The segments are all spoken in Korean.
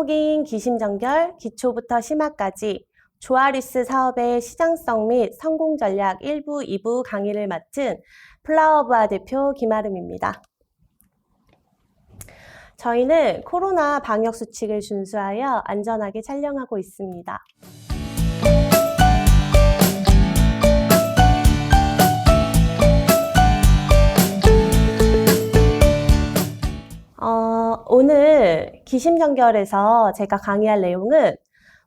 한국인 기심전결 기초부터 심화까지 조아리스 사업의 시장성 및 성공 전략 1부, 2부 강의를 맡은 플라워부아 대표 김아름입니다. 저희는 코로나 방역 수칙을 준수하여 안전하게 촬영하고 있습니다. 오늘 기심전결에서 제가 강의할 내용은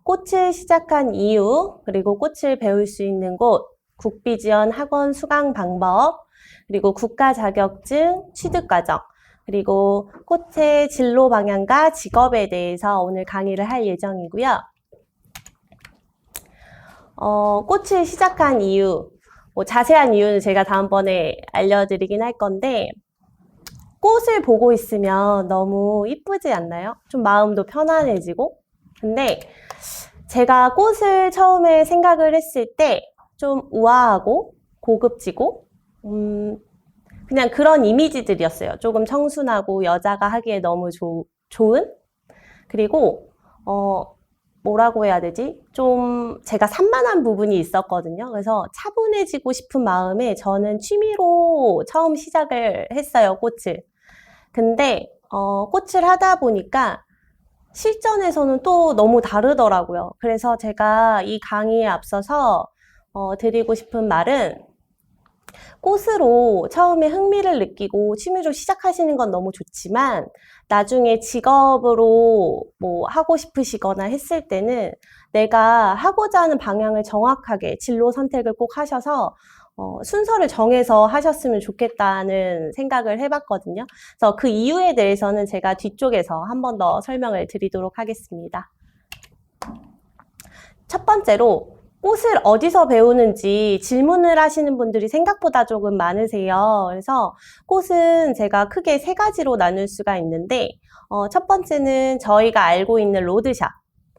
꽃을 시작한 이유, 그리고 꽃을 배울 수 있는 곳, 국비지원 학원 수강 방법, 그리고 국가 자격증 취득 과정, 그리고 꽃의 진로 방향과 직업에 대해서 오늘 강의를 할 예정이고요. 꽃을 시작한 이유, 자세한 이유는 제가 다음번에 알려드리긴 할 건데, 꽃을 보고 있으면 너무 이쁘지 않나요? 좀 마음도 편안해지고. 근데 제가 꽃을 처음에 생각을 했을 때 좀 우아하고 고급지고 그냥 그런 이미지들이었어요. 조금 청순하고 여자가 하기에 너무 좋은? 그리고 뭐라고 해야 되지? 좀 제가 산만한 부분이 있었거든요. 그래서 차분해지고 싶은 마음에 저는 취미로 처음 시작을 했어요, 꽃을. 근데 꽃을 하다 보니까 실전에서는 또 너무 다르더라고요. 그래서 제가 이 강의에 앞서서 드리고 싶은 말은 꽃으로 처음에 흥미를 느끼고 취미로 시작하시는 건 너무 좋지만 나중에 직업으로 뭐 하고 싶으시거나 했을 때는 내가 하고자 하는 방향을 정확하게 진로 선택을 꼭 하셔서 순서를 정해서 하셨으면 좋겠다는 생각을 해봤거든요. 그래서 그 이유에 대해서는 제가 뒤쪽에서 한 번 더 설명을 드리도록 하겠습니다. 첫 번째로 꽃을 어디서 배우는지 질문을 하시는 분들이 생각보다 조금 많으세요. 그래서 꽃은 제가 크게 세 가지로 나눌 수가 있는데 첫 번째는 저희가 알고 있는 로드샵,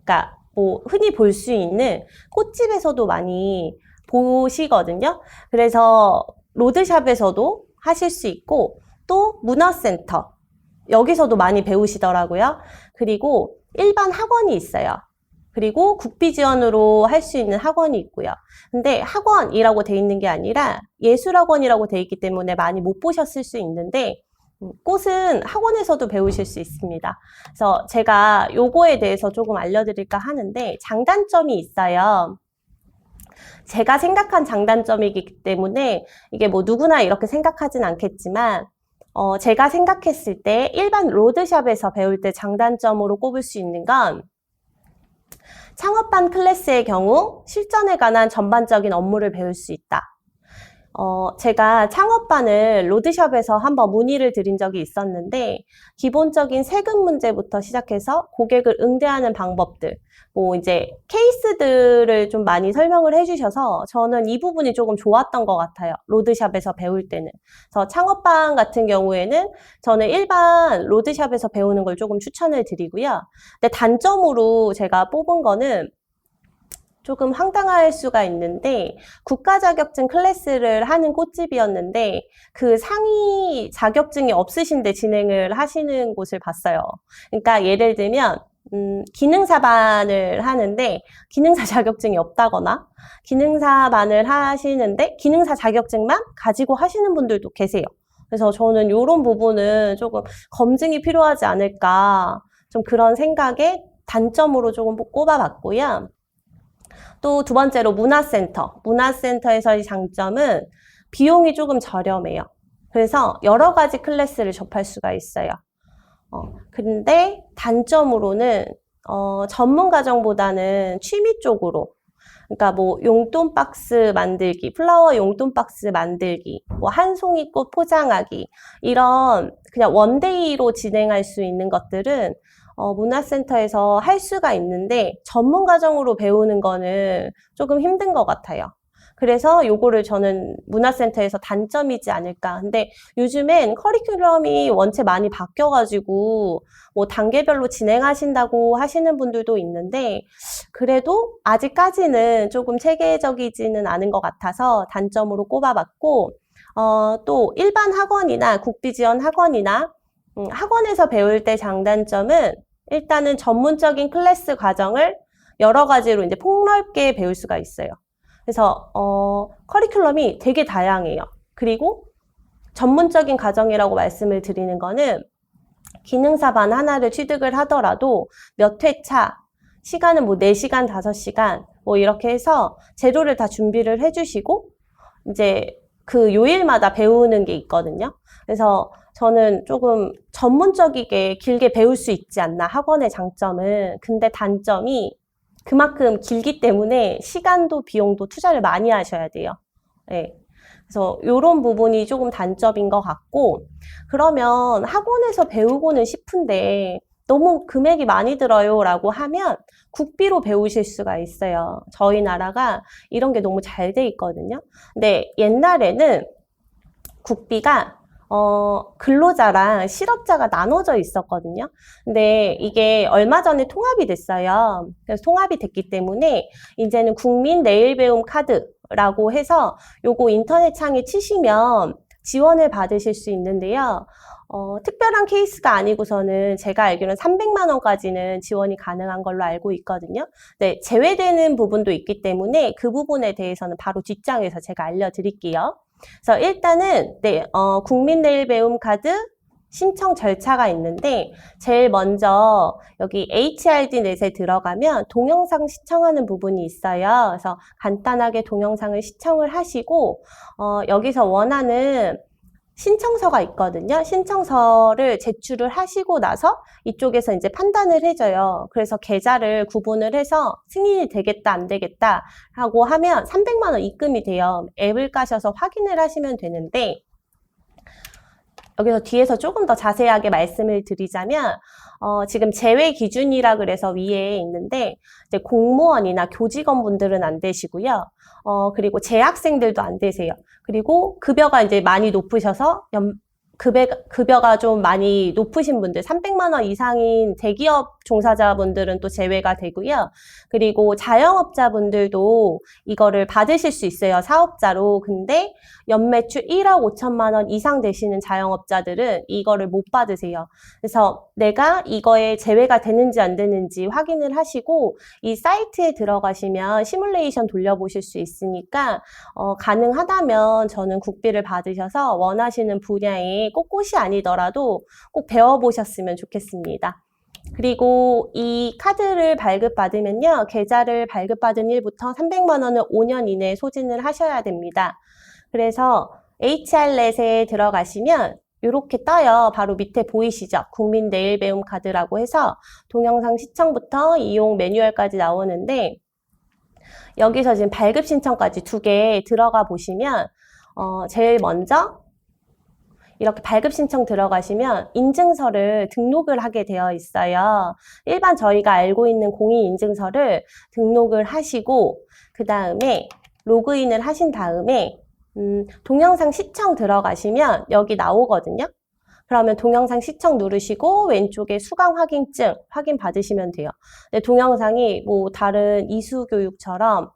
그러니까 뭐 흔히 볼 수 있는 꽃집에서도 많이 보시거든요. 그래서 로드샵에서도 하실 수 있고 또 문화센터, 여기서도 많이 배우시더라고요. 그리고 일반 학원이 있어요. 그리고 국비지원으로 할 수 있는 학원이 있고요. 근데 학원이라고 돼 있는 게 아니라 예술학원이라고 돼 있기 때문에 많이 못 보셨을 수 있는데 꽃은 학원에서도 배우실 수 있습니다. 그래서 제가 요거에 대해서 조금 알려드릴까 하는데 장단점이 있어요. 제가 생각한 장단점이기 때문에 이게 뭐 누구나 이렇게 생각하진 않겠지만 제가 생각했을 때 일반 로드샵에서 배울 때 장단점으로 꼽을 수 있는 건 창업반 클래스의 경우 실전에 관한 전반적인 업무를 배울 수 있다. 제가 창업반을 로드샵에서 한번 문의를 드린 적이 있었는데 기본적인 세금 문제부터 시작해서 고객을 응대하는 방법들, 뭐 이제 케이스들을 좀 많이 설명을 해주셔서 저는 이 부분이 조금 좋았던 것 같아요. 로드샵에서 배울 때는. 그래서 창업반 같은 경우에는 저는 일반 로드샵에서 배우는 걸 조금 추천을 드리고요. 근데 단점으로 제가 뽑은 거는 조금 황당할 수가 있는데 국가 자격증 클래스를 하는 꽃집이었는데 그 상위 자격증이 없으신데 진행을 하시는 곳을 봤어요. 그러니까 예를 들면 기능사반을 하는데 기능사 자격증이 없다거나 기능사반을 하시는데 기능사 자격증만 가지고 하시는 분들도 계세요. 그래서 저는 이런 부분은 조금 검증이 필요하지 않을까, 좀 그런 생각에 단점으로 조금 꼽아봤고요. 또 두 번째로 문화센터. 문화센터에서의 장점은 비용이 조금 저렴해요. 그래서 여러 가지 클래스를 접할 수가 있어요. 근데 단점으로는 전문 과정보다는 취미 쪽으로, 그러니까 뭐 용돈 박스 만들기, 플라워 용돈 박스 만들기, 뭐 한 송이 꽃 포장하기, 이런 그냥 원데이로 진행할 수 있는 것들은 문화센터에서 할 수가 있는데 전문 과정으로 배우는 거는 조금 힘든 것 같아요. 그래서 요거를 저는 문화센터에서 단점이지 않을까. 근데 요즘엔 커리큘럼이 원체 많이 바뀌어가지고 뭐 단계별로 진행하신다고 하시는 분들도 있는데 그래도 아직까지는 조금 체계적이지는 않은 것 같아서 단점으로 꼽아봤고 또 일반 학원이나 국비지원 학원이나 학원에서 배울 때 장단점은 일단은 전문적인 클래스 과정을 여러 가지로 이제 폭넓게 배울 수가 있어요. 그래서 커리큘럼이 되게 다양해요. 그리고 전문적인 과정이라고 말씀을 드리는 거는 기능사반 하나를 취득을 하더라도 몇 회차, 시간은 뭐 4시간, 5시간 뭐 이렇게 해서 재료를 다 준비를 해주시고 이제 그 요일마다 배우는 게 있거든요. 그래서 저는 조금 전문적이게 길게 배울 수 있지 않나, 학원의 장점은. 근데 단점이 그만큼 길기 때문에 시간도 비용도 투자를 많이 하셔야 돼요. 네. 그래서 이런 부분이 조금 단점인 것 같고, 그러면 학원에서 배우고는 싶은데 너무 금액이 많이 들어요 라고 하면 국비로 배우실 수가 있어요. 저희 나라가 이런 게 너무 잘 돼 있거든요. 근데 옛날에는 국비가 근로자랑 실업자가 나눠져 있었거든요. 근데 이게 얼마 전에 통합이 됐어요. 그래서 통합이 됐기 때문에 이제는 국민 내일 배움 카드라고 해서 요거 인터넷 창에 치시면 지원을 받으실 수 있는데요. 특별한 케이스가 아니고서는 제가 알기로는 300만 원까지는 지원이 가능한 걸로 알고 있거든요. 네, 제외되는 부분도 있기 때문에 그 부분에 대해서는 바로 뒷장에서 제가 알려드릴게요. 그래서 일단은 국민내일배움 카드 신청 절차가 있는데 제일 먼저 여기 HRD 넷에 들어가면 동영상 시청하는 부분이 있어요. 그래서 간단하게 동영상을 시청을 하시고 여기서 원하는 신청서가 있거든요. 신청서를 제출을 하시고 나서 이쪽에서 이제 판단을 해줘요. 그래서 계좌를 구분을 해서 승인이 되겠다, 안 되겠다 하고 하면 300만 원 입금이 돼요. 앱을 까셔서 확인을 하시면 되는데 여기서 뒤에서 조금 더 자세하게 말씀을 드리자면 지금 제외 기준이라 그래서 위에 있는데 이제 공무원이나 교직원분들은 안 되시고요. 그리고 재학생들도 안 되세요. 그리고 급여가 이제 많이 높으셔서 급여가 좀 많이 높으신 분들, 300만 원 이상인 대기업 종사자분들은 또 제외가 되고요. 그리고 자영업자분들도 이거를 받으실 수 있어요. 사업자로. 근데 연매출 1억 5천만 원 이상 되시는 자영업자들은 이거를 못 받으세요. 그래서 내가 이거에 제외가 되는지 안 되는지 확인을 하시고 이 사이트에 들어가시면 시뮬레이션 돌려보실 수 있으니까 가능하다면 저는 국비를 받으셔서 원하시는 분야에 꼭 꽃이 아니더라도 꼭 배워보셨으면 좋겠습니다. 그리고 이 카드를 발급받으면요. 계좌를 발급받은 일부터 300만 원을 5년 이내에 소진을 하셔야 됩니다. 그래서 HR넷에 들어가시면 이렇게 떠요. 바로 밑에 보이시죠? 국민 내일 배움 카드라고 해서 동영상 시청부터 이용 매뉴얼까지 나오는데 여기서 지금 발급 신청까지 2개 들어가 보시면 제일 먼저 이렇게 발급 신청 들어가시면 인증서를 등록을 하게 되어 있어요. 일반 저희가 알고 있는 공인인증서를 등록을 하시고 그 다음에 로그인을 하신 다음에 동영상 시청 들어가시면 여기 나오거든요. 그러면 동영상 시청 누르시고 왼쪽에 수강 확인증 확인 받으시면 돼요. 근데 동영상이 뭐 다른 이수교육처럼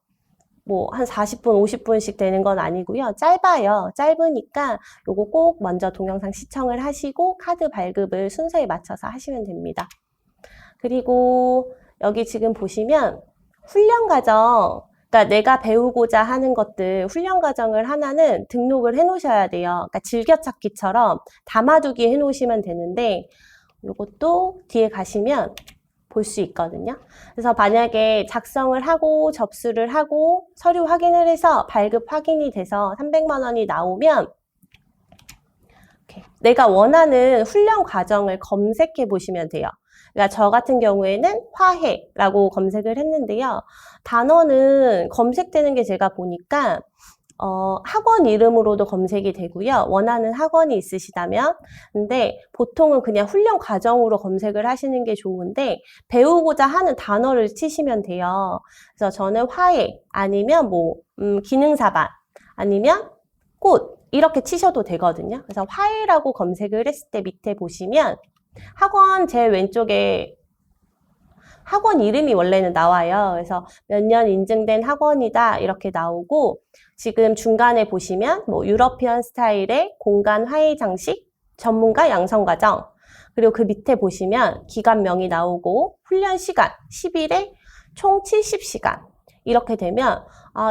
뭐 한 40분, 50분씩 되는 건 아니고요. 짧아요. 짧으니까 요거 꼭 먼저 동영상 시청을 하시고 카드 발급을 순서에 맞춰서 하시면 됩니다. 그리고 여기 지금 보시면 훈련 과정, 그러니까 내가 배우고자 하는 것들 훈련 과정을 하나는 등록을 해 놓으셔야 돼요. 그러니까 즐겨찾기처럼 담아두기 해 놓으시면 되는데 요것도 뒤에 가시면 볼 수 있거든요. 그래서 만약에 작성을 하고 접수를 하고 서류 확인을 해서 발급 확인이 돼서 300만 원이 나오면 내가 원하는 훈련 과정을 검색해 보시면 돼요. 그러니까 저 같은 경우에는 화해라고 검색을 했는데요. 단어는 검색되는 게 제가 보니까 학원 이름으로도 검색이 되고요. 원하는 학원이 있으시다면. 근데 보통은 그냥 훈련 과정으로 검색을 하시는 게 좋은데 배우고자 하는 단어를 치시면 돼요. 그래서 저는 화해 아니면 뭐 기능사반 아니면 꽃 이렇게 치셔도 되거든요. 그래서 화해라고 검색을 했을 때 밑에 보시면 학원 제일 왼쪽에 학원 이름이 원래는 나와요. 그래서 몇 년 인증된 학원이다 이렇게 나오고 지금 중간에 보시면 뭐 유러피언 스타일의 공간 화해 장식 전문가 양성 과정 그리고 그 밑에 보시면 기간명이 나오고 훈련 시간 10일에 총 70시간. 이렇게 되면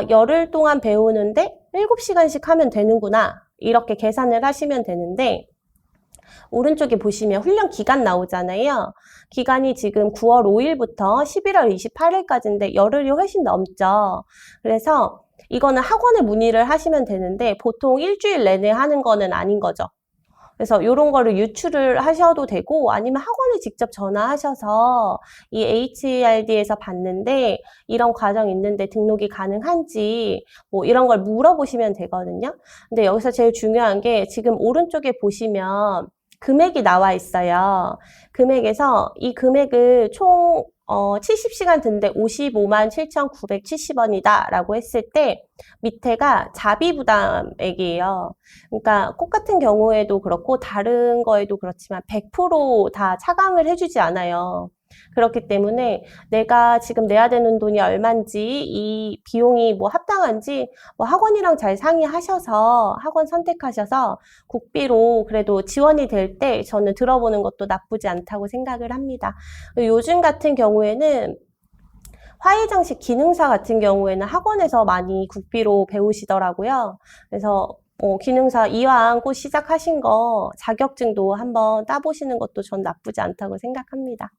열흘 동안 배우는데 7시간씩 하면 되는구나. 이렇게 계산을 하시면 되는데 오른쪽에 보시면 훈련 기간 나오잖아요. 기간이 지금 9월 5일부터 11월 28일까지인데 열흘이 훨씬 넘죠. 그래서 이거는 학원에 문의를 하시면 되는데 보통 일주일 내내 하는 거는 아닌 거죠. 그래서 이런 거를 유출을 하셔도 되고 아니면 학원에 직접 전화하셔서 이 HRD에서 봤는데 이런 과정 있는데 등록이 가능한지 뭐 이런 걸 물어보시면 되거든요. 근데 여기서 제일 중요한 게 지금 오른쪽에 보시면 금액이 나와 있어요. 금액에서 이 금액을 총 70시간 듣는데 55만 7,970원이다 라고 했을 때 밑에가 자비부담액이에요. 그러니까 꼭 같은 경우에도 그렇고 다른 거에도 그렇지만 100% 다 차감을 해주지 않아요. 그렇기 때문에 내가 지금 내야 되는 돈이 얼마인지 이 비용이 뭐 합당한지 뭐 학원이랑 잘 상의하셔서 학원 선택하셔서 국비로 그래도 지원이 될 때 저는 들어보는 것도 나쁘지 않다고 생각을 합니다. 요즘 같은 경우에는 화해장식 기능사 같은 경우에는 학원에서 많이 국비로 배우시더라고요. 그래서 기능사 이왕 곧 시작하신 거 자격증도 한번 따보시는 것도 전 나쁘지 않다고 생각합니다.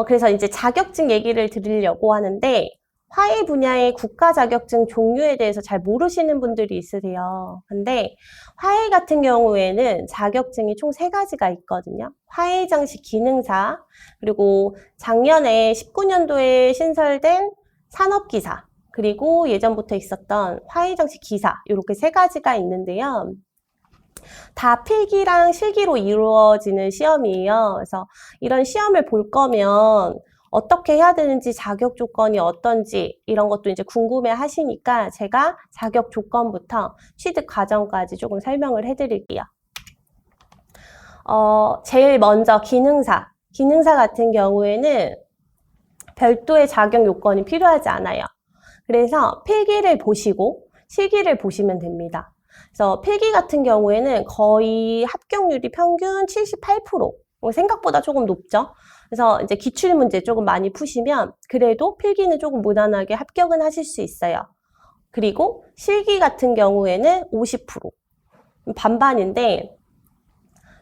그래서 이제 자격증 얘기를 드리려고 하는데 화해 분야의 국가 자격증 종류에 대해서 잘 모르시는 분들이 있으세요. 근데 화해 같은 경우에는 자격증이 총 3가지가 있거든요. 화해장식 기능사, 그리고 작년에 19년도에 신설된 산업기사, 그리고 예전부터 있었던 화해장식 기사, 이렇게 3가지가 있는데요. 다 필기랑 실기로 이루어지는 시험이에요. 그래서 이런 시험을 볼 거면 어떻게 해야 되는지 자격 조건이 어떤지 이런 것도 이제 궁금해 하시니까 제가 자격 조건부터 취득 과정까지 조금 설명을 해드릴게요. 제일 먼저 기능사. 기능사 같은 경우에는 별도의 자격 요건이 필요하지 않아요. 그래서 필기를 보시고 실기를 보시면 됩니다. 그래서 필기 같은 경우에는 거의 합격률이 평균 78%. 생각보다 조금 높죠. 그래서 이제 기출문제 조금 많이 푸시면 그래도 필기는 조금 무난하게 합격은 하실 수 있어요. 그리고 실기 같은 경우에는 50%. 반반인데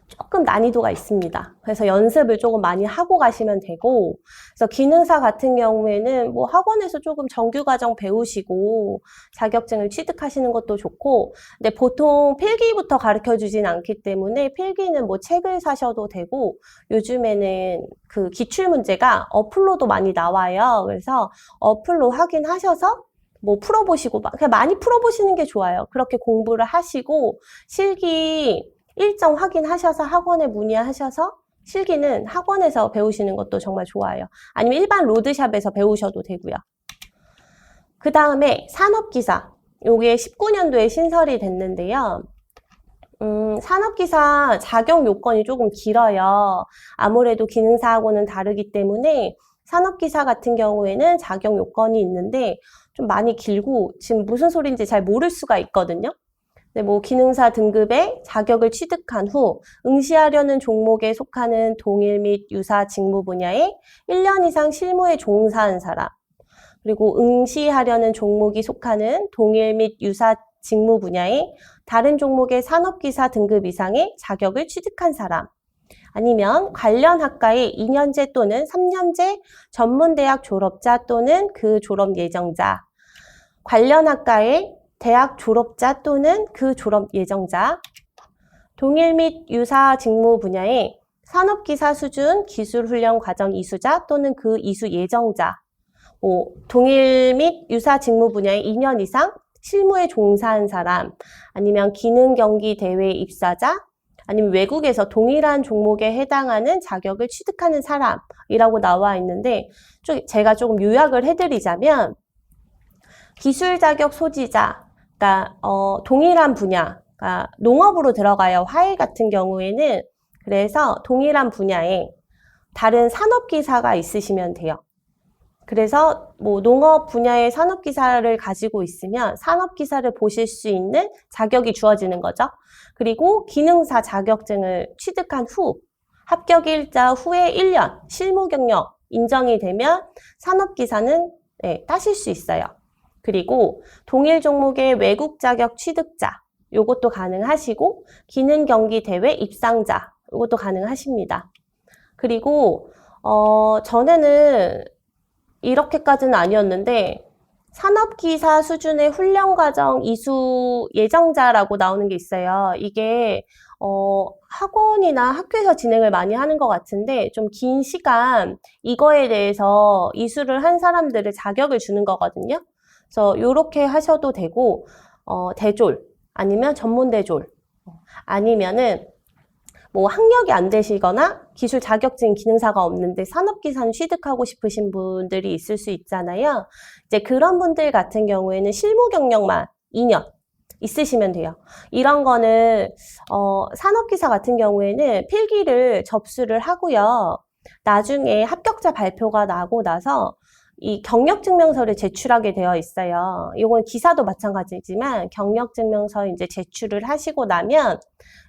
조금 난이도가 있습니다. 그래서 연습을 조금 많이 하고 가시면 되고, 그래서 기능사 같은 경우에는 뭐 학원에서 조금 정규과정 배우시고 자격증을 취득하시는 것도 좋고, 근데 보통 필기부터 가르쳐 주진 않기 때문에 필기는 뭐 책을 사셔도 되고, 요즘에는 그 기출문제가 어플로도 많이 나와요. 그래서 어플로 확인하셔서 뭐 풀어보시고, 그냥 많이 풀어보시는 게 좋아요. 그렇게 공부를 하시고 실기 일정 확인하셔서 학원에 문의하셔서 실기는 학원에서 배우시는 것도 정말 좋아요. 아니면 일반 로드샵에서 배우셔도 되고요. 그 다음에 산업기사. 요게 19년도에 신설이 됐는데요. 산업기사 자격 요건이 조금 길어요. 아무래도 기능사하고는 다르기 때문에 산업기사 같은 경우에는 자격 요건이 있는데 좀 많이 길고 지금 무슨 소리인지 잘 모를 수가 있거든요. 네, 뭐 기능사 등급에 자격을 취득한 후 응시하려는 종목에 속하는 동일 및 유사 직무 분야에 1년 이상 실무에 종사한 사람, 그리고 응시하려는 종목이 속하는 동일 및 유사 직무 분야에 다른 종목의 산업기사 등급 이상의 자격을 취득한 사람, 아니면 관련 학과의 2년제 또는 3년제 전문대학 졸업자 또는 그 졸업 예정자, 관련 학과의 대학 졸업자 또는 그 졸업 예정자, 동일 및 유사 직무 분야의 산업기사 수준 기술훈련 과정 이수자 또는 그 이수 예정자, 동일 및 유사 직무 분야의 2년 이상 실무에 종사한 사람, 아니면 기능경기 대회 입사자, 아니면 외국에서 동일한 종목에 해당하는 자격을 취득하는 사람이라고 나와 있는데 제가 조금 요약을 해드리자면 기술 자격 소지자, 그러니까 동일한 분야, 그러니까 농업으로 들어가요. 화해 같은 경우에는. 그래서 동일한 분야에 다른 산업기사가 있으시면 돼요. 그래서 뭐 농업 분야의 산업기사를 가지고 있으면 산업기사를 보실 수 있는 자격이 주어지는 거죠. 그리고 기능사 자격증을 취득한 후 합격일자 후에 1년 실무 경력 인정이 되면 산업기사는 따실 수 있어요. 그리고 동일 종목의 외국 자격 취득자 요것도 가능하시고 기능 경기 대회 입상자 요것도 가능하십니다. 그리고 전에는 이렇게까지는 아니었는데 산업기사 수준의 훈련과정 이수 예정자라고 나오는 게 있어요. 이게 학원이나 학교에서 진행을 많이 하는 것 같은데 좀 긴 시간 이거에 대해서 이수를 한 사람들을 자격을 주는 거거든요. 그래서 이렇게 하셔도 되고 대졸 아니면 전문대졸 아니면은 뭐 학력이 안 되시거나 기술 자격증 기능사가 없는데 산업기사는 취득하고 싶으신 분들이 있을 수 있잖아요. 이제 그런 분들 같은 경우에는 실무 경력만 2년 있으시면 돼요. 이런 거는 산업기사 같은 경우에는 필기를 접수를 하고요. 나중에 합격자 발표가 나고 나서 이 경력증명서를 제출하게 되어 있어요. 이건 기사도 마찬가지지만 경력증명서 이제 제출을 하시고 나면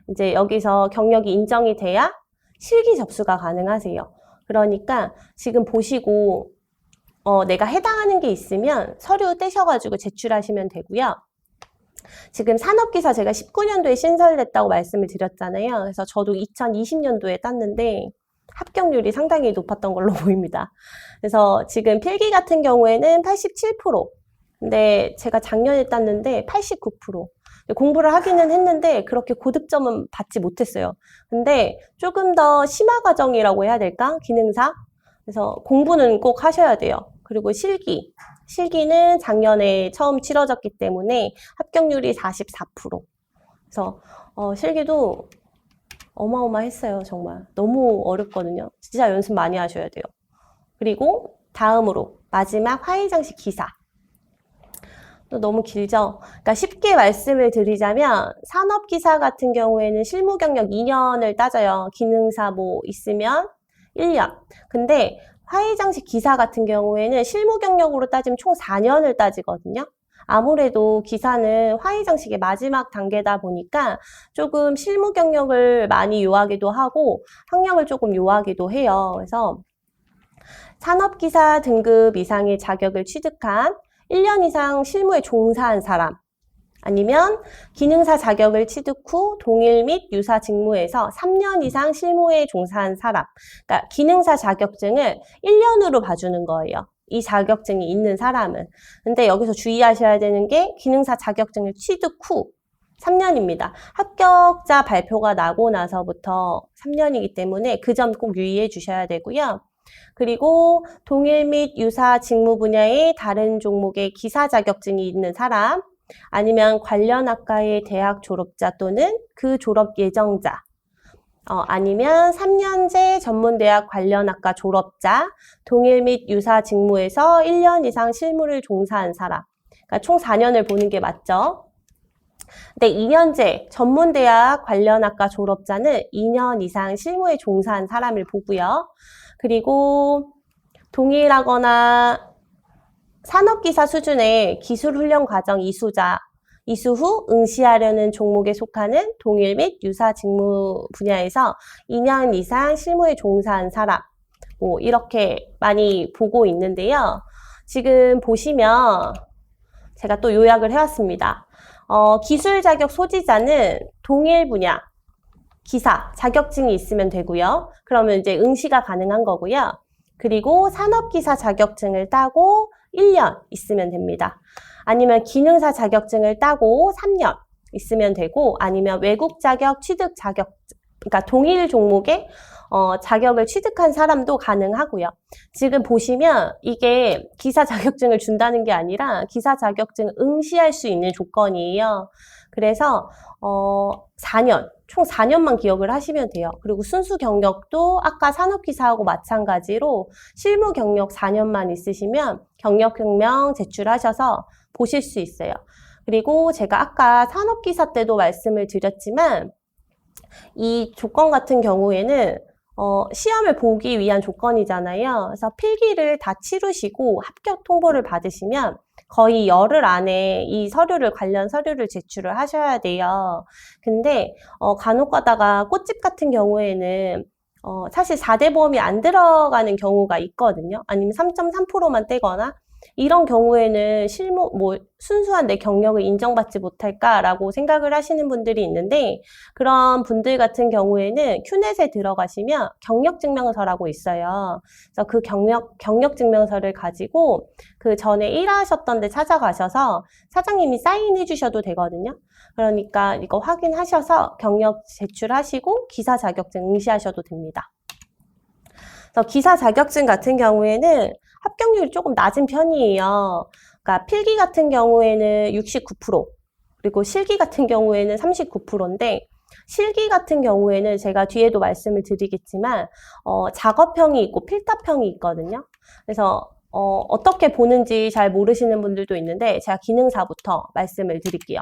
이제 여기서 경력이 인정이 돼야 실기 접수가 가능하세요. 그러니까 지금 보시고 내가 해당하는 게 있으면 서류 떼셔가지고 제출하시면 되고요. 지금 산업기사 제가 19년도에 신설됐다고 말씀을 드렸잖아요. 그래서 저도 2020년도에 땄는데 합격률이 상당히 높았던 걸로 보입니다. 그래서 지금 필기 같은 경우에는 87%, 근데 제가 작년에 땄는데 89%. 공부를 하기는 했는데 그렇게 고득점은 받지 못했어요. 근데 조금 더 심화 과정이라고 해야 될까? 기능사. 그래서 공부는 꼭 하셔야 돼요. 그리고 실기는 작년에 처음 치러졌기 때문에 합격률이 44%. 그래서 실기도 어마어마했어요. 정말 너무 어렵거든요. 진짜 연습 많이 하셔야 돼요. 그리고 다음으로 마지막 화해장식 기사. 또 너무 길죠? 그러니까 쉽게 말씀을 드리자면 산업기사 같은 경우에는 실무 경력 2년을 따져요. 기능사 뭐 있으면 1년. 근데 화해장식 기사 같은 경우에는 실무 경력으로 따지면 총 4년을 따지거든요. 아무래도 기사는 화해장식의 마지막 단계다 보니까 조금 실무 경력을 많이 요하기도 하고 학력을 조금 요하기도 해요. 그래서 산업기사 등급 이상의 자격을 취득한 1년 이상 실무에 종사한 사람 아니면 기능사 자격을 취득 후 동일 및 유사 직무에서 3년 이상 실무에 종사한 사람. 그러니까 기능사 자격증을 1년으로 봐주는 거예요. 이 자격증이 있는 사람은. 근데 여기서 주의하셔야 되는 게 기능사 자격증을 취득 후 3년입니다. 합격자 발표가 나고 나서부터 3년이기 때문에 그 점 꼭 유의해 주셔야 되고요. 그리고 동일 및 유사 직무 분야의 다른 종목의 기사 자격증이 있는 사람 아니면 관련 학과의 대학 졸업자 또는 그 졸업 예정자 아니면 3년제 전문대학 관련 학과 졸업자 동일 및 유사 직무에서 1년 이상 실무를 종사한 사람 그러니까 총 4년을 보는 게 맞죠? 근데 2년제 전문대학 관련 학과 졸업자는 2년 이상 실무에 종사한 사람을 보고요. 그리고 동일하거나 산업기사 수준의 기술훈련 과정 이수자, 이수 후 응시하려는 종목에 속하는 동일 및 유사 직무 분야에서 2년 이상 실무에 종사한 사람, 뭐 이렇게 많이 보고 있는데요. 지금 보시면 제가 또 요약을 해왔습니다. 기술 자격 소지자는 동일 분야, 기사, 자격증이 있으면 되고요. 그러면 이제 응시가 가능한 거고요. 그리고 산업기사 자격증을 따고 1년 있으면 됩니다. 아니면 기능사 자격증을 따고 3년 있으면 되고 아니면 외국 자격, 취득 자격, 그러니까 동일 종목의 자격을 취득한 사람도 가능하고요. 지금 보시면 이게 기사 자격증을 준다는 게 아니라 기사 자격증 응시할 수 있는 조건이에요. 그래서 4년, 총 4년만 기억을 하시면 돼요. 그리고 순수 경력도 아까 산업기사하고 마찬가지로 실무 경력 4년만 있으시면 경력증명 제출하셔서 보실 수 있어요. 그리고 제가 아까 산업기사 때도 말씀을 드렸지만 이 조건 같은 경우에는 시험을 보기 위한 조건이잖아요. 그래서 필기를 다 치르시고 합격 통보를 받으시면 거의 열흘 안에 이 서류를, 관련 서류를 제출을 하셔야 돼요. 근데, 간혹 가다가 꽃집 같은 경우에는, 사실 4대 보험이 안 들어가는 경우가 있거든요. 아니면 3.3%만 떼거나, 이런 경우에는 순수한 내 경력을 인정받지 못할까라고 생각을 하시는 분들이 있는데, 그런 분들 같은 경우에는 큐넷에 들어가시면 경력증명서라고 있어요. 그래서 그 경력증명서를 가지고 그 전에 일하셨던 데 찾아가셔서 사장님이 사인해 주셔도 되거든요. 그러니까 이거 확인하셔서 경력 제출하시고 기사 자격증 응시하셔도 됩니다. 그래서 기사 자격증 같은 경우에는 합격률이 조금 낮은 편이에요. 그러니까 필기 같은 경우에는 69%, 그리고 실기 같은 경우에는 39%인데, 실기 같은 경우에는 제가 뒤에도 말씀을 드리겠지만, 작업형이 있고 필답형이 있거든요. 그래서, 어떻게 보는지 잘 모르시는 분들도 있는데, 제가 기능사부터 말씀을 드릴게요.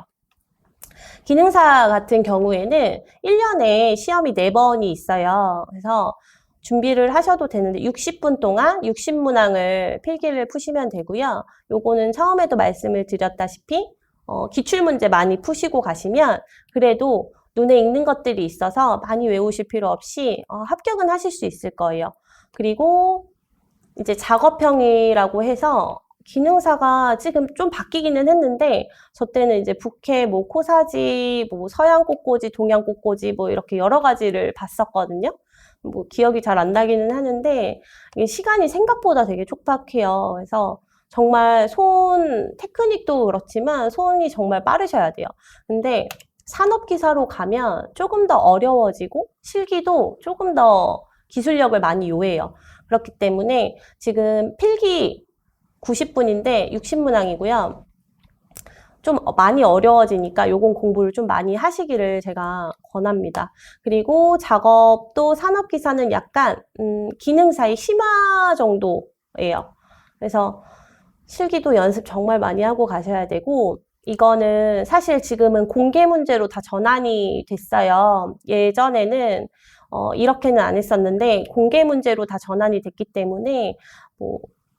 기능사 같은 경우에는 1년에 시험이 4번이 있어요. 그래서 준비를 하셔도 되는데 60분 동안 60문항을 필기를 푸시면 되고요. 요거는 처음에도 말씀을 드렸다시피 기출문제 많이 푸시고 가시면 그래도 눈에 익는 것들이 있어서 많이 외우실 필요 없이 합격은 하실 수 있을 거예요. 그리고 이제 작업형이라고 해서 기능사가 지금 좀 바뀌기는 했는데 저 때는 이제 북해, 뭐 코사지, 뭐 서양 꽃꽂이, 동양 꽃꽂이 뭐 이렇게 여러 가지를 봤었거든요. 뭐 기억이 잘 안 나기는 하는데 시간이 생각보다 되게 촉박해요. 그래서 정말 테크닉도 그렇지만 손이 정말 빠르셔야 돼요. 근데 산업기사로 가면 조금 더 어려워지고 실기도 조금 더 기술력을 많이 요해요. 그렇기 때문에 지금 필기 90분인데 60문항이고요. 좀 많이 어려워지니까 요건 공부를 좀 많이 하시기를 제가 권합니다. 그리고 작업도 산업기사는 약간 기능사의 심화 정도예요. 그래서 실기도 연습 정말 많이 하고 가셔야 되고 이거는 사실 지금은 공개 문제로 다 전환이 됐어요. 예전에는 이렇게는 안 했었는데 공개 문제로 다 전환이 됐기 때문에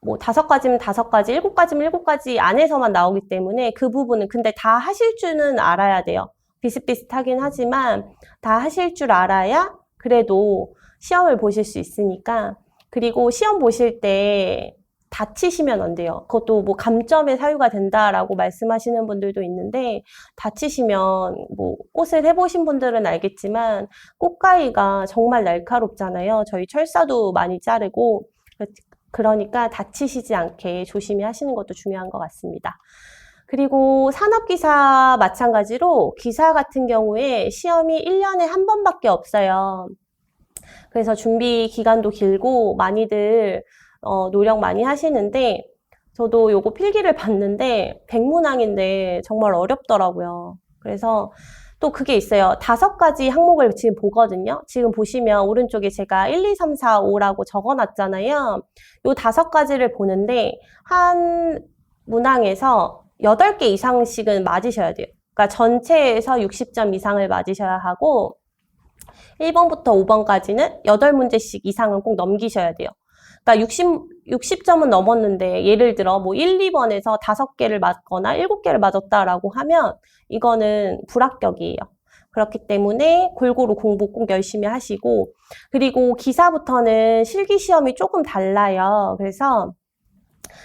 뭐 5가지면 5가지, 7가지면 7가지 안에서만 나오기 때문에 그 부분은 근데 다 하실 줄은 알아야 돼요. 비슷비슷하긴 하지만 다 하실 줄 알아야 그래도 시험을 보실 수 있으니까. 그리고 시험 보실 때 다치시면 안 돼요. 그것도 뭐 감점의 사유가 된다라고 말씀하시는 분들도 있는데 다치시면 뭐 꽃을 해보신 분들은 알겠지만 꽃가위가 정말 날카롭잖아요. 저희 철사도 많이 자르고 그러니까 다치시지 않게 조심히 하시는 것도 중요한 것 같습니다. 그리고 산업기사 마찬가지로 기사 같은 경우에 시험이 1년에 한 번밖에 없어요. 그래서 준비 기간도 길고 많이들 노력 많이 하시는데 저도 요거 필기를 봤는데 100문항인데 정말 어렵더라고요. 그래서 또 그게 있어요. 5가지 항목을 지금 보거든요. 지금 보시면 오른쪽에 제가 1, 2, 3, 4, 5라고 적어놨잖아요. 요 5가지를 보는데 한 문항에서 8개 이상씩은 맞으셔야 돼요. 그러니까 전체에서 60점 이상을 맞으셔야 하고 1번부터 5번까지는 8문제씩 이상은 꼭 넘기셔야 돼요. 그러니까 60점은 넘었는데 예를 들어 뭐 1, 2번에서 5개를 맞거나 7개를 맞았다라고 하면 이거는 불합격이에요. 그렇기 때문에 골고루 공부 꼭 열심히 하시고 그리고 기사부터는 실기시험이 조금 달라요. 그래서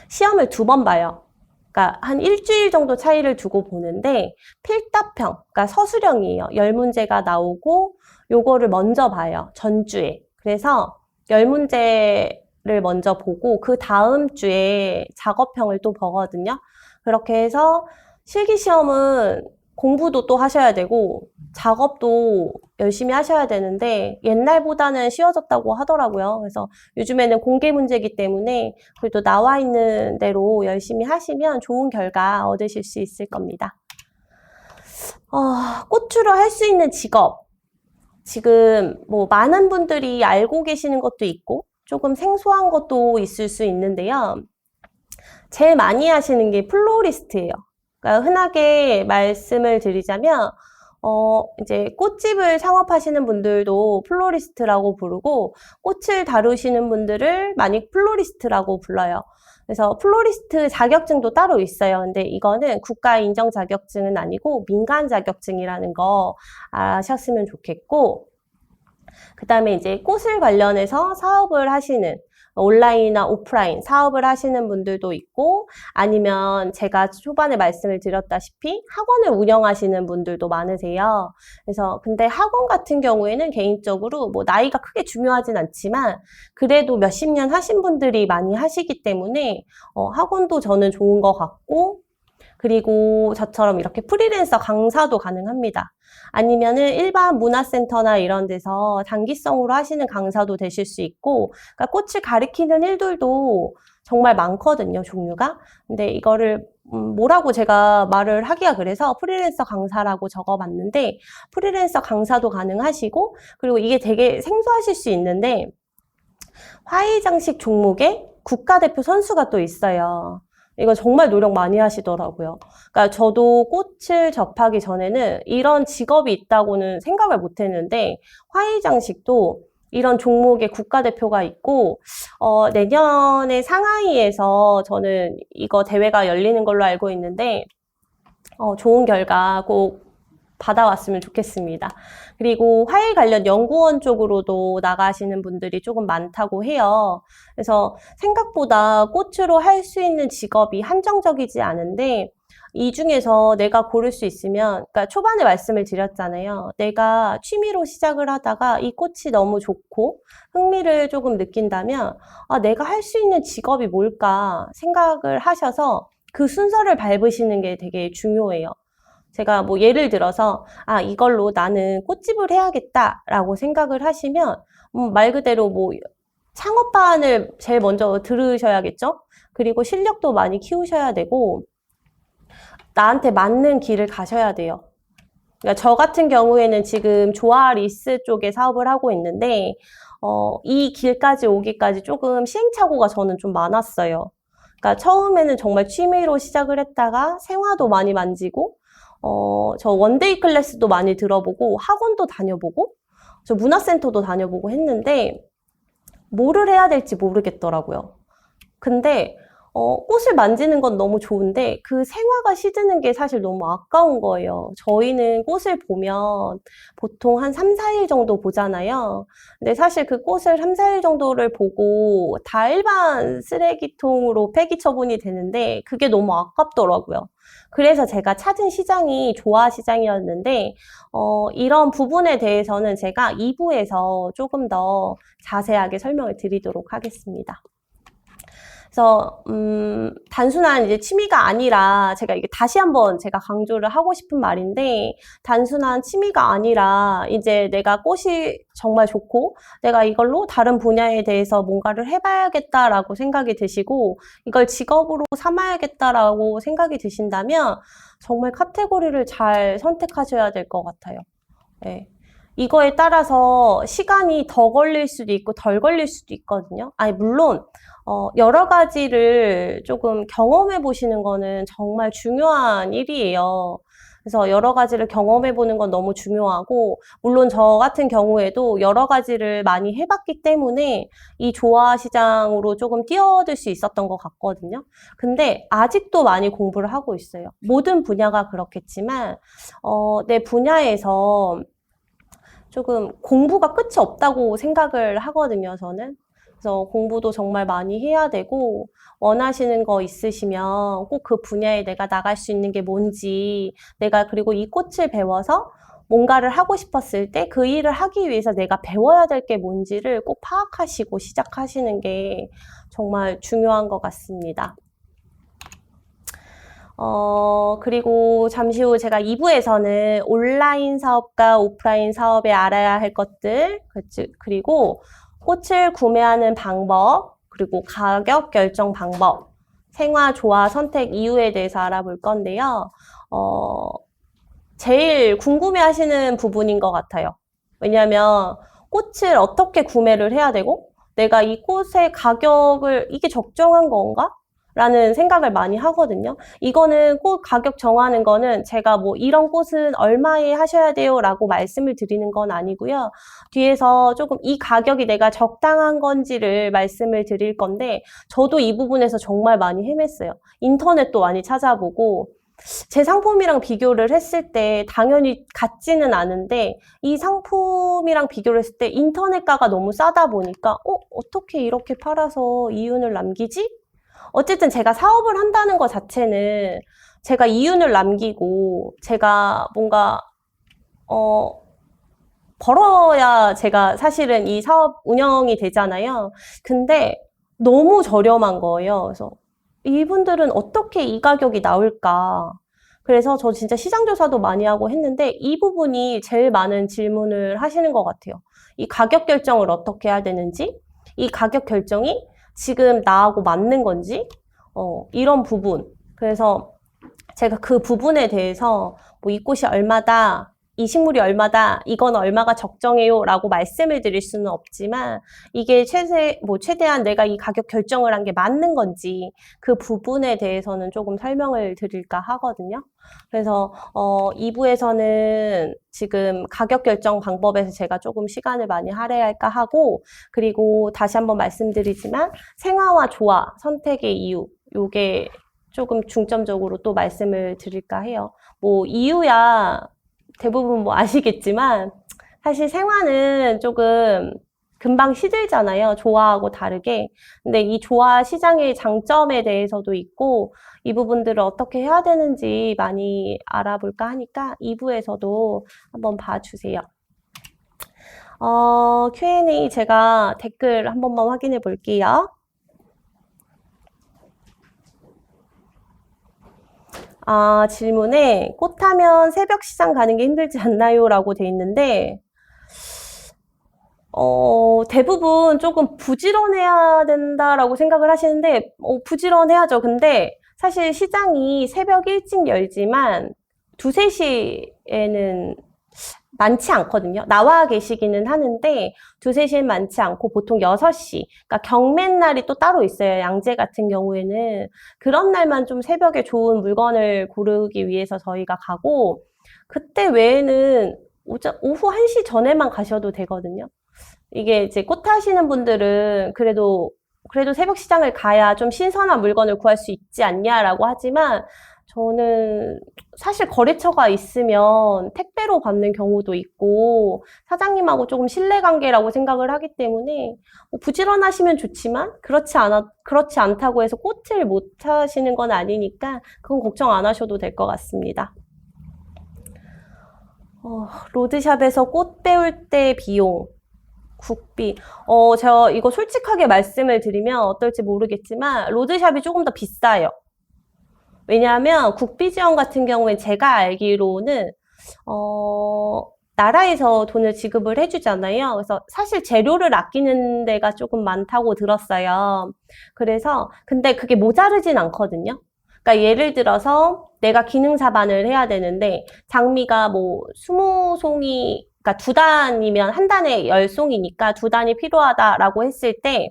시험을 2번 봐요. 그러니까 한 일주일 정도 차이를 두고 보는데 필답형, 그러니까 서술형이에요. 10문제가 나오고 요거를 먼저 봐요. 전주에. 그래서 10문제를 먼저 보고 그 다음 주에 작업형을 또 보거든요. 그렇게 해서 실기시험은 공부도 또 하셔야 되고 작업도 열심히 하셔야 되는데 옛날보다는 쉬워졌다고 하더라고요. 그래서 요즘에는 공개 문제이기 때문에 그래도 나와 있는 대로 열심히 하시면 좋은 결과 얻으실 수 있을 겁니다. 꽃주로 할 수 있는 직업. 지금 뭐 많은 분들이 알고 계시는 것도 있고 조금 생소한 것도 있을 수 있는데요. 제일 많이 하시는 게 플로리스트예요. 그러니까 흔하게 말씀을 드리자면 이제 꽃집을 창업하시는 분들도 플로리스트라고 부르고, 꽃을 다루시는 분들을 많이 플로리스트라고 불러요. 그래서 플로리스트 자격증도 따로 있어요. 근데 이거는 국가 인정 자격증은 아니고 민간 자격증이라는 거 아셨으면 좋겠고, 그 다음에 이제 꽃을 관련해서 사업을 하시는, 온라인이나 오프라인 사업을 하시는 분들도 있고, 아니면 제가 초반에 말씀을 드렸다시피 학원을 운영하시는 분들도 많으세요. 그래서 근데 학원 같은 경우에는 개인적으로 뭐 나이가 크게 중요하진 않지만 그래도 몇십 년 하신 분들이 많이 하시기 때문에 학원도 저는 좋은 것 같고, 그리고 저처럼 이렇게 프리랜서 강사도 가능합니다. 아니면은 일반 문화센터나 이런 데서 단기성으로 하시는 강사도 되실 수 있고, 그러니까 꽃을 가리키는 일들도 정말 많거든요, 종류가. 근데 이거를 뭐라고 제가 말을 하기가 그래서 프리랜서 강사라고 적어봤는데, 프리랜서 강사도 가능하시고, 그리고 이게 되게 생소하실 수 있는데 화의장식 종목에 국가대표 선수가 또 있어요. 이거 정말 노력 많이 하시더라고요. 그러니까 저도 꽃을 접하기 전에는 이런 직업이 있다고는 생각을 못 했는데, 화의장식도 이런 종목의 국가대표가 있고, 내년에 상하이에서 저는 이거 대회가 열리는 걸로 알고 있는데, 좋은 결과 꼭 받아왔으면 좋겠습니다. 그리고 화일 관련 연구원 쪽으로도 나가시는 분들이 조금 많다고 해요. 그래서 생각보다 꽃으로 할 수 있는 직업이 한정적이지 않은데, 이 중에서 내가 고를 수 있으면, 그러니까 초반에 말씀을 드렸잖아요. 내가 취미로 시작을 하다가 이 꽃이 너무 좋고 흥미를 조금 느낀다면, 내가 할 수 있는 직업이 뭘까 생각을 하셔서 그 순서를 밟으시는 게 되게 중요해요. 제가 뭐 예를 들어서 이걸로 나는 꽃집을 해야겠다라고 생각을 하시면 말 그대로 뭐 창업반을 제일 먼저 들으셔야겠죠? 그리고 실력도 많이 키우셔야 되고 나한테 맞는 길을 가셔야 돼요. 그러니까 저 같은 경우에는 지금 조아리스 쪽에 사업을 하고 있는데 이 길까지 오기까지 조금 시행착오가 저는 좀 많았어요. 그러니까 처음에는 정말 취미로 시작을 했다가 생화도 많이 만지고 저 원데이 클래스도 많이 들어보고 학원도 다녀보고 저 문화센터도 다녀보고 했는데 뭐를 해야 될지 모르겠더라고요. 근데 꽃을 만지는 건 너무 좋은데 그 생화가 시드는 게 사실 너무 아까운 거예요. 저희는 꽃을 보면 보통 한 3, 4일 정도 보잖아요. 근데 사실 그 꽃을 3, 4일 정도를 보고 다 일반 쓰레기통으로 폐기 처분이 되는데 그게 너무 아깝더라고요. 그래서 제가 찾은 시장이 조화 시장이었는데 이런 부분에 대해서는 제가 2부에서 조금 더 자세하게 설명을 드리도록 하겠습니다. 그래서 단순한 이제 취미가 아니라 제가 이게 다시 한번 제가 강조를 하고 싶은 말인데 단순한 취미가 아니라 이제 내가 꽃이 정말 좋고 내가 이걸로 다른 분야에 대해서 뭔가를 해봐야겠다라고 생각이 드시고 이걸 직업으로 삼아야겠다라고 생각이 드신다면 정말 카테고리를 잘 선택하셔야 될 것 같아요. 네. 이거에 따라서 시간이 더 걸릴 수도 있고 덜 걸릴 수도 있거든요. 물론 여러 가지를 조금 경험해 보시는 거는 정말 중요한 일이에요. 그래서 여러 가지를 경험해 보는 건 너무 중요하고 물론 저 같은 경우에도 여러 가지를 많이 해봤기 때문에 이 조화 시장으로 조금 뛰어들 수 있었던 것 같거든요. 근데 아직도 많이 공부를 하고 있어요. 모든 분야가 그렇겠지만 내 분야에서 조금 공부가 끝이 없다고 생각을 하거든요, 저는. 그래서 공부도 정말 많이 해야 되고 원하시는 거 있으시면 꼭 그 분야에 내가 나갈 수 있는 게 뭔지 내가 그리고 이 꽃을 배워서 뭔가를 하고 싶었을 때 그 일을 하기 위해서 내가 배워야 될 게 뭔지를 꼭 파악하시고 시작하시는 게 정말 중요한 것 같습니다. 그리고 잠시 후 제가 2부에서는 온라인 사업과 오프라인 사업에 알아야 할 것들, 그리고 꽃을 구매하는 방법, 그리고 가격 결정 방법, 생화, 조화, 선택 이유에 대해서 알아볼 건데요. 제일 궁금해 하시는 부분인 것 같아요. 왜냐하면 꽃을 어떻게 구매를 해야 되고, 내가 이 꽃의 가격을, 이게 적정한 건가? 라는 생각을 많이 하거든요. 이거는 꽃 가격 정하는 거는 제가 뭐 이런 꽃은 얼마에 하셔야 돼요 라고 말씀을 드리는 건 아니고요. 뒤에서 조금 이 가격이 내가 적당한 건지를 말씀을 드릴 건데 저도 이 부분에서 정말 많이 헤맸어요. 인터넷도 많이 찾아보고 제 상품이랑 비교를 했을 때 당연히 같지는 않은데 이 상품이랑 비교를 했을 때 인터넷가가 너무 싸다 보니까 어떻게 이렇게 팔아서 이윤을 남기지? 어쨌든 제가 사업을 한다는 것 자체는 제가 이윤을 남기고 제가 뭔가 벌어야 제가 사실은 이 사업 운영이 되잖아요. 근데 너무 저렴한 거예요. 그래서 이분들은 어떻게 이 가격이 나올까? 그래서 저 진짜 시장 조사도 많이 하고 했는데 이 부분이 제일 많은 질문을 하시는 것 같아요. 이 가격 결정을 어떻게 해야 되는지, 이 가격 결정이 지금 나하고 맞는 건지, 이런 부분. 그래서 제가 그 부분에 대해서 뭐 이 꽃이 얼마다, 이 식물이 얼마다, 이건 얼마가 적정해요 라고 말씀을 드릴 수는 없지만 이게 최대한 내가 이 가격 결정을 한 게 맞는 건지 그 부분에 대해서는 조금 설명을 드릴까 하거든요. 그래서 2부에서는 지금 가격 결정 방법에서 제가 조금 시간을 많이 할애할까 하고 그리고 다시 한번 말씀드리지만 생화와 조화 선택의 이유 요게 조금 중점적으로 또 말씀을 드릴까 해요. 뭐 이유야 대부분 뭐 아시겠지만 사실 생화는 조금 금방 시들잖아요. 조화하고 다르게. 근데 이 조화 시장의 장점에 대해서도 있고 이 부분들을 어떻게 해야 되는지 많이 알아볼까 하니까 2부에서도 한번 봐주세요. Q&A 제가 댓글 한 번만 확인해 볼게요. 질문에 꽃하면 새벽 시장 가는 게 힘들지 않나요? 라고 돼 있는데 대부분 조금 부지런해야 된다라고 생각을 하시는데 부지런해야죠. 근데 사실 시장이 새벽 일찍 열지만 2, 3시에는 많지 않거든요. 나와 계시기는 하는데 2, 3시엔 많지 않고 보통 6시, 그러니까 경매날이 또 따로 있어요. 양재 같은 경우에는. 그런 날만 좀 새벽에 좋은 물건을 고르기 위해서 저희가 가고 그때 외에는 오후 1시 전에만 가셔도 되거든요. 이게 이제 꽃 하시는 분들은 그래도 새벽 시장을 가야 좀 신선한 물건을 구할 수 있지 않냐라고 하지만 저는 사실 거래처가 있으면 택배로 받는 경우도 있고 사장님하고 조금 신뢰관계라고 생각을 하기 때문에 부지런하시면 좋지만 그렇지 않다고 해서 꽃을 못 하시는 건 아니니까 그건 걱정 안 하셔도 될 것 같습니다. 로드샵에서 꽃 배울 때 비용 국비. 제가 이거 솔직하게 말씀을 드리면 어떨지 모르겠지만 로드샵이 조금 더 비싸요. 왜냐하면 국비 지원 같은 경우엔 제가 알기로는 나라에서 돈을 지급을 해주잖아요. 그래서 사실 재료를 아끼는 데가 조금 많다고 들었어요. 그래서 근데 그게 모자르진 않거든요. 그러니까 예를 들어서 내가 기능사반을 해야 되는데 장미가 뭐 20송이 그러니까 2단이면 한 단에 10송이니까 2단이 필요하다라고 했을 때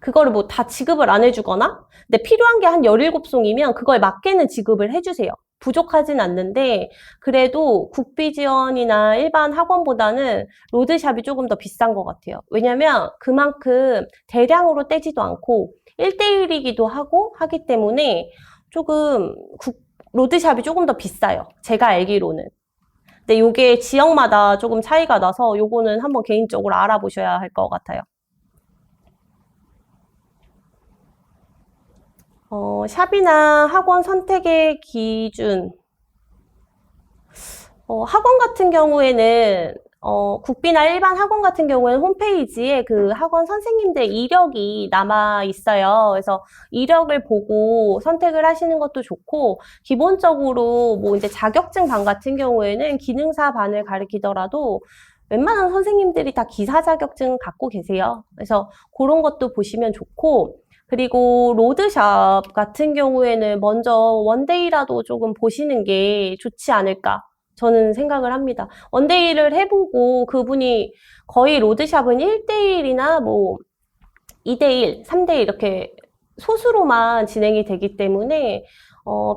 그거를 뭐 다 지급을 안 해주거나 근데 필요한 게 한 17송이면 그거에 맞게는 지급을 해주세요. 부족하진 않는데 그래도 국비 지원이나 일반 학원보다는 로드샵이 조금 더 비싼 것 같아요. 왜냐면 그만큼 대량으로 떼지도 않고 1대1이기도 하고 하기 때문에 조금 로드샵이 조금 더 비싸요. 제가 알기로는. 근데 요게 지역마다 조금 차이가 나서 요거는 한번 개인적으로 알아보셔야 할 것 같아요. 샵이나 학원 선택의 기준. 학원 같은 경우에는, 국비나 일반 학원 같은 경우에는 홈페이지에 그 학원 선생님들 이력이 남아 있어요. 그래서 이력을 보고 선택을 하시는 것도 좋고, 기본적으로 뭐 이제 자격증 반 같은 경우에는 기능사 반을 가르치더라도 웬만한 선생님들이 다 기사 자격증 갖고 계세요. 그래서 그런 것도 보시면 좋고, 그리고 로드샵 같은 경우에는 먼저 원데이라도 조금 보시는 게 좋지 않을까 저는 생각을 합니다. 원데이를 해보고 그분이 거의 로드샵은 1대1이나 뭐 2대1, 3대1 이렇게 소수로만 진행이 되기 때문에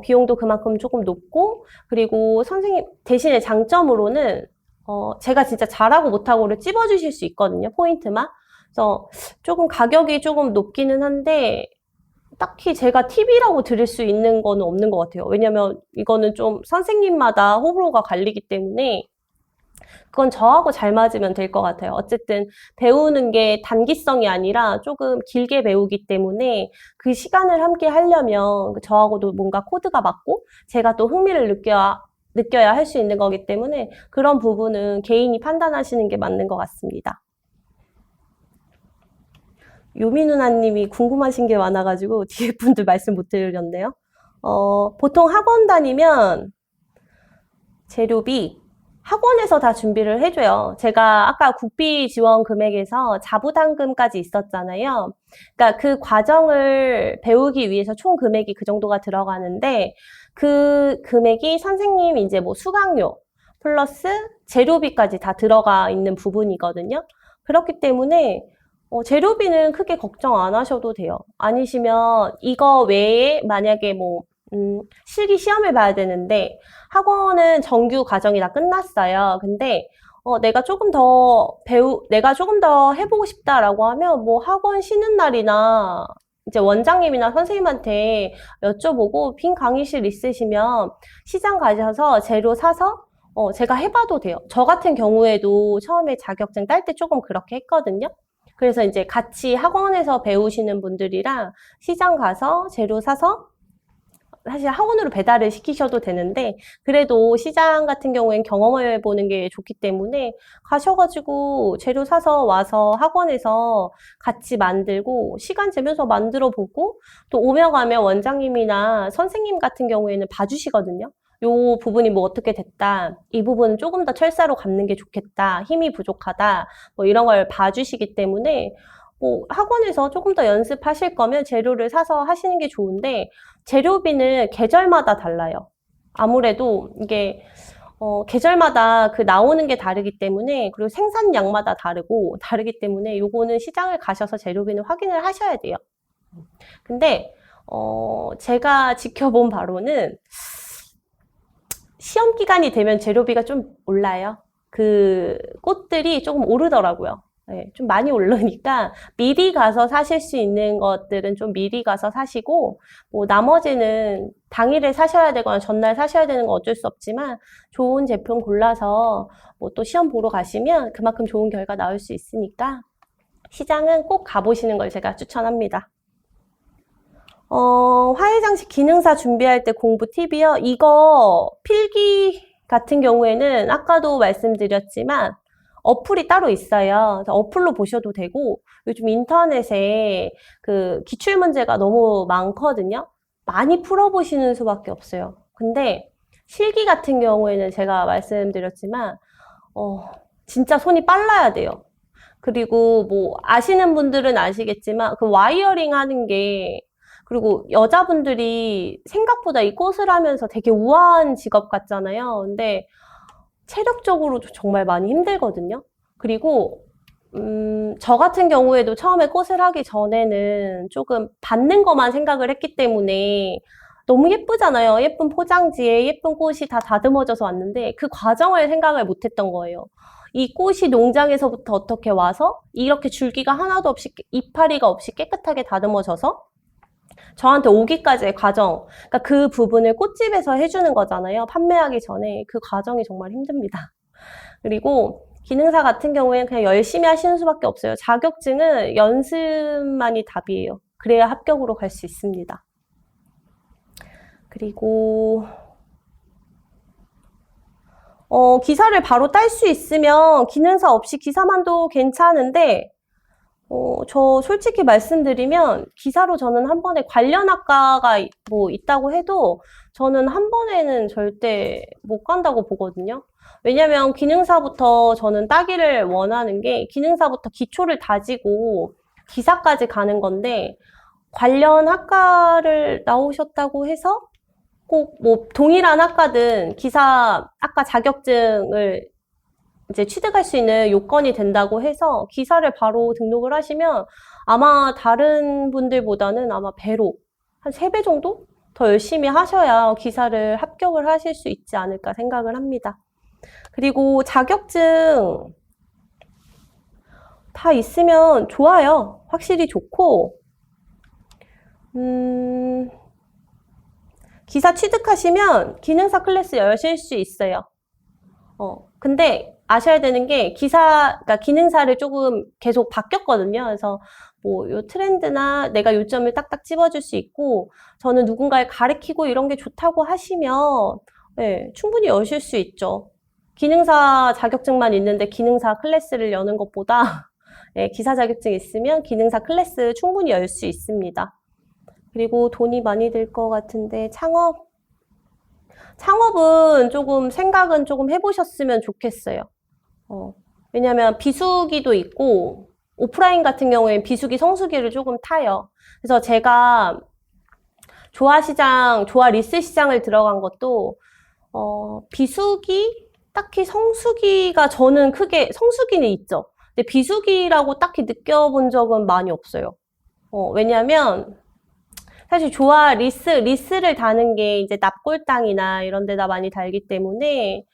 비용도 그만큼 조금 높고, 그리고 선생님 대신에 장점으로는 제가 진짜 잘하고 못하고를 찝어주실 수 있거든요. 포인트만. 그래서 조금 가격이 조금 높기는 한데 딱히 제가 팁이라고 드릴 수 있는 거는 없는 것 같아요. 왜냐면 이거는 좀 선생님마다 호불호가 갈리기 때문에 그건 저하고 잘 맞으면 될 것 같아요. 어쨌든 배우는 게 단기성이 아니라 조금 길게 배우기 때문에 그 시간을 함께 하려면 저하고도 뭔가 코드가 맞고 제가 또 흥미를 느껴야 할 수 있는 거기 때문에 그런 부분은 개인이 판단하시는 게 맞는 것 같습니다. 요미 누나님이 궁금하신 게 많아가지고 뒤에 분들 말씀 못 드렸네요. 보통 학원 다니면 재료비 학원에서 다 준비를 해줘요. 제가 아까 국비 지원 금액에서 자부담금까지 있었잖아요. 그러니까 그 과정을 배우기 위해서 총 금액이 그 정도가 들어가는데 그 금액이 선생님 이제 뭐 수강료 플러스 재료비까지 다 들어가 있는 부분이거든요. 그렇기 때문에 재료비는 크게 걱정 안 하셔도 돼요. 아니시면 이거 외에 만약에 뭐 실기 시험을 봐야 되는데 학원은 정규 과정이 다 끝났어요. 근데 내가 조금 더 해보고 싶다라고 하면 뭐 학원 쉬는 날이나 이제 원장님이나 선생님한테 여쭤보고 빈 강의실 있으시면 시장 가셔서 재료 사서 제가 해봐도 돼요. 저 같은 경우에도 처음에 자격증 딸 때 조금 그렇게 했거든요. 그래서 이제 같이 학원에서 배우시는 분들이랑 시장 가서 재료 사서 사실 학원으로 배달을 시키셔도 되는데 그래도 시장 같은 경우엔 경험해 보는 게 좋기 때문에 가셔가지고 재료 사서 와서 학원에서 같이 만들고 시간 재면서 만들어 보고 또 오며 가며 원장님이나 선생님 같은 경우에는 봐주시거든요. 요 부분이 뭐 어떻게 됐다, 이 부분은 조금 더 철사로 감는 게 좋겠다, 힘이 부족하다, 뭐 이런 걸 봐주시기 때문에 뭐 학원에서 조금 더 연습하실 거면 재료를 사서 하시는 게 좋은데 재료비는 계절마다 달라요. 아무래도 이게 계절마다 그 나오는 게 다르기 때문에 그리고 생산량마다 다르기 때문에 요거는 시장을 가셔서 재료비는 확인을 하셔야 돼요. 근데 제가 지켜본 바로는 시험 기간이 되면 재료비가 좀 올라요. 그 꽃들이 조금 오르더라고요. 네, 좀 많이 오르니까 미리 가서 사실 수 있는 것들은 좀 미리 가서 사시고 뭐 나머지는 당일에 사셔야 되거나 전날 사셔야 되는 건 어쩔 수 없지만 좋은 제품 골라서 뭐 또 시험 보러 가시면 그만큼 좋은 결과 나올 수 있으니까 시장은 꼭 가보시는 걸 제가 추천합니다. 화훼장식 기능사 준비할 때 공부 팁이요. 이거 필기 같은 경우에는 아까도 말씀드렸지만 어플이 따로 있어요. 그래서 어플로 보셔도 되고 요즘 인터넷에 그 기출문제가 너무 많거든요. 많이 풀어보시는 수밖에 없어요. 근데 실기 같은 경우에는 제가 말씀드렸지만 진짜 손이 빨라야 돼요. 그리고 뭐 아시는 분들은 아시겠지만 그 와이어링 하는 게 그리고 여자분들이 생각보다 이 꽃을 하면서 되게 우아한 직업 같잖아요. 근데 체력적으로 정말 많이 힘들거든요. 그리고 저 같은 경우에도 처음에 꽃을 하기 전에는 조금 받는 것만 생각을 했기 때문에 너무 예쁘잖아요. 예쁜 포장지에 예쁜 꽃이 다 다듬어져서 왔는데 그 과정을 생각을 못했던 거예요. 이 꽃이 농장에서부터 어떻게 와서 이렇게 줄기가 하나도 없이 이파리가 없이 깨끗하게 다듬어져서 저한테 오기까지의 과정, 그러니까 그 부분을 꽃집에서 해주는 거잖아요. 판매하기 전에. 그 과정이 정말 힘듭니다. 그리고 기능사 같은 경우에는 그냥 열심히 하시는 수밖에 없어요. 자격증은 연습만이 답이에요. 그래야 합격으로 갈 수 있습니다. 그리고 기사를 바로 딸 수 있으면 기능사 없이 기사만도 괜찮은데 저 솔직히 말씀드리면 기사로 저는 한 번에 관련 학과가 뭐 있다고 해도 저는 한 번에는 절대 못 간다고 보거든요. 왜냐면 기능사부터 저는 따기를 원하는 게 기능사부터 기초를 다지고 기사까지 가는 건데 관련 학과를 나오셨다고 해서 꼭 뭐 동일한 학과든 기사 학과 자격증을 이제 취득할 수 있는 요건이 된다고 해서 기사를 바로 등록을 하시면 아마 다른 분들보다는 아마 배로, 한 3배 정도 더 열심히 하셔야 기사를 합격을 하실 수 있지 않을까 생각을 합니다. 그리고 자격증 다 있으면 좋아요. 확실히 좋고, 기사 취득하시면 기능사 클래스 여실 수 있어요. 근데 아셔야 되는 게 그러니까 기능사를 조금 계속 바뀌었거든요. 그래서 뭐 요 트렌드나 내가 요점을 딱딱 집어줄 수 있고, 저는 누군가를 가르치고 이런 게 좋다고 하시면 네, 충분히 여실 수 있죠. 기능사 자격증만 있는데 기능사 클래스를 여는 것보다 네, 기사 자격증 있으면 기능사 클래스 충분히 열 수 있습니다. 그리고 돈이 많이 들 것 같은데 창업은 조금 생각은 조금 해보셨으면 좋겠어요. 왜냐면 비수기도 있고 오프라인 같은 경우에는 비수기, 성수기를 조금 타요. 그래서 제가 조화 리스 시장을 들어간 것도 비수기, 딱히 성수기가 저는 크게 성수기는 있죠. 근데 비수기라고 딱히 느껴본 적은 많이 없어요. 왜냐면 사실 조화 리스를 다는 게 이제 납골당이나 이런 데다 많이 달기 때문에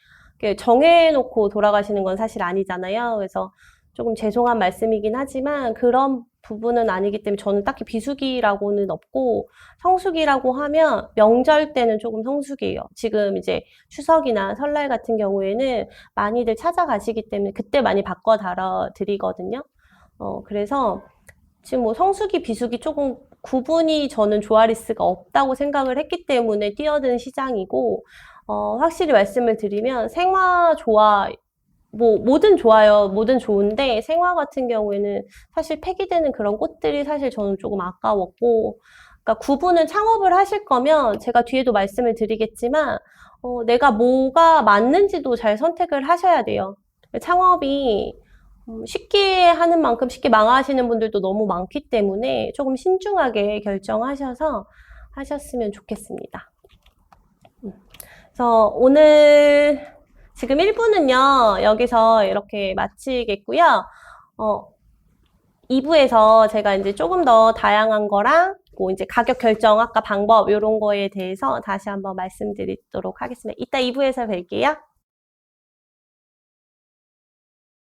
정해놓고 돌아가시는 건 사실 아니잖아요. 그래서 조금 죄송한 말씀이긴 하지만 그런 부분은 아니기 때문에 저는 딱히 비수기라고는 없고, 성수기라고 하면 명절 때는 조금 성수기예요. 지금 이제 추석이나 설날 같은 경우에는 많이들 찾아가시기 때문에 그때 많이 바꿔 달아 드리거든요. 그래서 지금 뭐 성수기, 비수기 조금 구분이 저는 조화리스가 없다고 생각을 했기 때문에 뛰어든 시장이고, 확실히 말씀을 드리면 생화 좋아, 뭐 뭐든 좋아요. 뭐든 좋은데 생화 같은 경우에는 사실 폐기되는 그런 꽃들이 사실 저는 조금 아까웠고, 그러니까 구분은 창업을 하실 거면 제가 뒤에도 말씀을 드리겠지만 내가 뭐가 맞는지도 잘 선택을 하셔야 돼요. 창업이 쉽게 하는 만큼 쉽게 망하시는 분들도 너무 많기 때문에 조금 신중하게 결정하셔서 하셨으면 좋겠습니다. 그래서 오늘 지금 1부는요, 여기서 이렇게 마치겠고요. 2부에서 제가 이제 조금 더 다양한 거랑 뭐 이제 가격 결정, 아까 방법, 이런 거에 대해서 다시 한번 말씀드리도록 하겠습니다. 이따 2부에서 뵐게요.